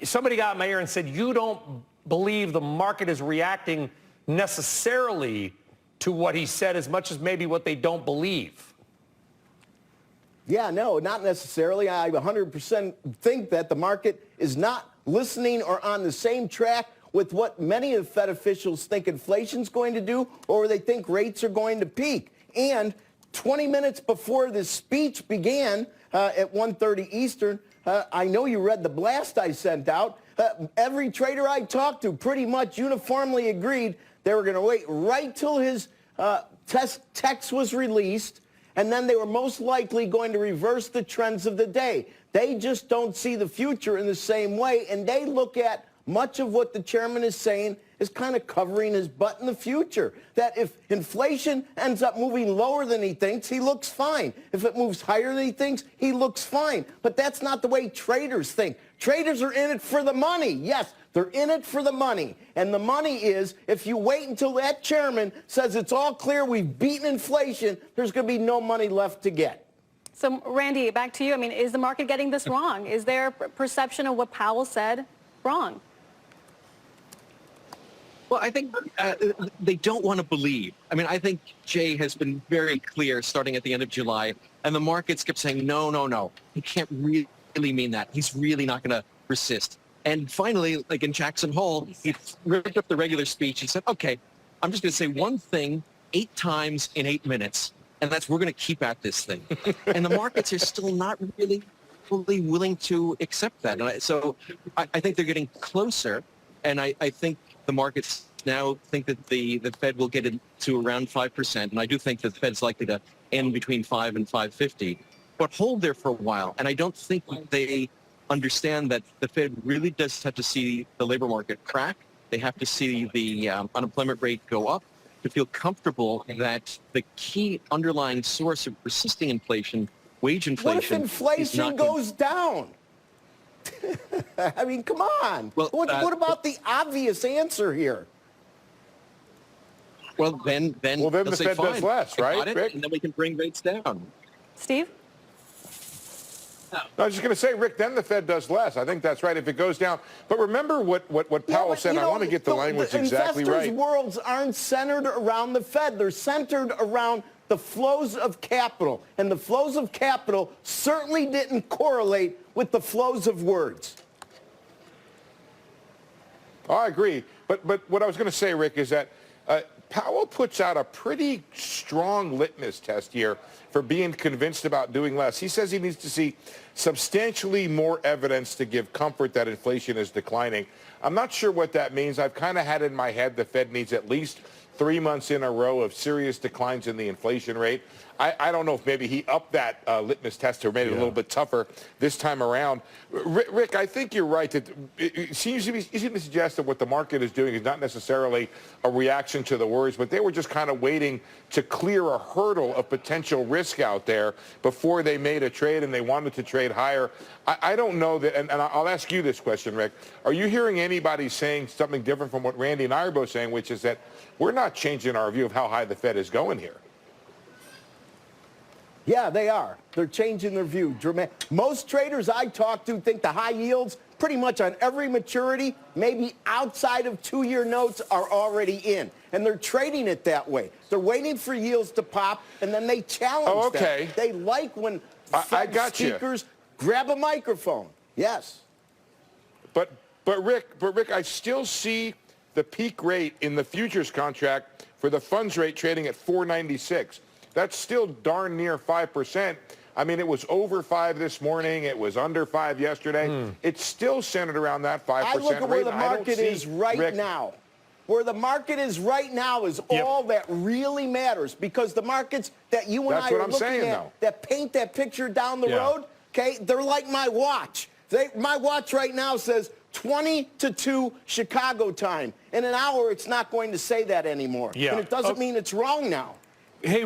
somebody got in my ear and said, you don't believe the market is reacting necessarily to what he said as much as maybe what they don't believe. Yeah, no, not necessarily. I 100% think that the market is not listening or on the same track with what many of the Fed officials think inflation's going to do, or they think rates are going to peak. And 20 minutes before this speech began at 1:30 Eastern, I know you read the blast I sent out. Every trader I talked to pretty much uniformly agreed they were going to wait right till his text was released, and then they were most likely going to reverse the trends of the day. They just don't see the future in the same way, and they look at much of what the chairman is saying is kind of covering his butt in the future. That if inflation ends up moving lower than he thinks, he looks fine. If it moves higher than he thinks, he looks fine. But that's not the way traders think. Traders are in it for the money. Yes, they're in it for the money. And the money is, if you wait until that chairman says it's all clear, we've beaten inflation, there's going to be no money left to get. So, Randy, back to you. I mean, is the market getting this wrong? Is their perception of what Powell said wrong? Well, I think they don't want to believe. I mean, I think Jay has been very clear starting at the end of July, and the markets kept saying, no, no, no. He can't really mean that. He's really not going to persist. And finally, like in Jackson Hole, he ripped up the regular speech. He said, okay, I'm just going to say one thing 8 times in 8 minutes, and that's we're going to keep at this thing. And the markets are still not really fully willing to accept that. And so I think they're getting closer, and I think the markets now think that the Fed will get it to around 5%, and I do think that the Fed's likely to end between 5 and 5.50, but hold there for a while. And I don't think they understand that the Fed really does have to see the labor market crack. They have to see the unemployment rate go up to feel comfortable that the key underlying source of persisting inflation, wage inflation, what if inflation goes down? I mean, come on. Well, what about the obvious answer here? Well, then the Fed does less, right, Rick? And then we can bring rates down. Steve? I was just going to say, Rick, then the Fed does less. I think that's right if it goes down. But remember what Powell said. I want to get the language exactly right. Investors' worlds aren't centered around the Fed. They're centered around the flows of capital. And the flows of capital certainly didn't correlate with the flows of words. Oh, I agree. But what I was going to say, Rick, is that Powell puts out a pretty strong litmus test here for being convinced about doing less. He says he needs to see substantially more evidence to give comfort that inflation is declining. I'm not sure what that means. I've kind of had in my head the Fed needs at least 3 months in a row of serious declines in the inflation rate. I don't know if maybe he upped that litmus test or made it a little bit tougher this time around. Rick, I think you're right that it seems to be easy to suggest that what the market is doing is not necessarily a reaction to the words, but they were just kind of waiting to clear a hurdle of potential risk out there before they made a trade, and they wanted to trade higher. I don't know that, and I'll ask you this question, Rick. Are you hearing anybody saying something different from what Randy and I are both saying, which is that we're not changing our view of how high the Fed is going here? Yeah, they are. They're changing their view. Most traders I talk to think the high yields, pretty much on every maturity, maybe outside of 2-year notes, are already in. And they're trading it that way. They're waiting for yields to pop, and then they challenge them. They like when Fed speakers grab a microphone. Yes. But Rick, I still see the peak rate in the futures contract for the funds rate trading at 496. That's still darn near 5%. I mean, it was over 5 this morning. It was under 5 yesterday. It's still centered around that 5% I look at where rate. the market is right now. Where the market is right now is all that really matters, because the markets that you and I are looking at that paint that picture down the road, okay, they're like my watch. My watch right now says 20 to 2 Chicago time. In an hour, it's not going to say that anymore. And it doesn't mean it's wrong now. Hey.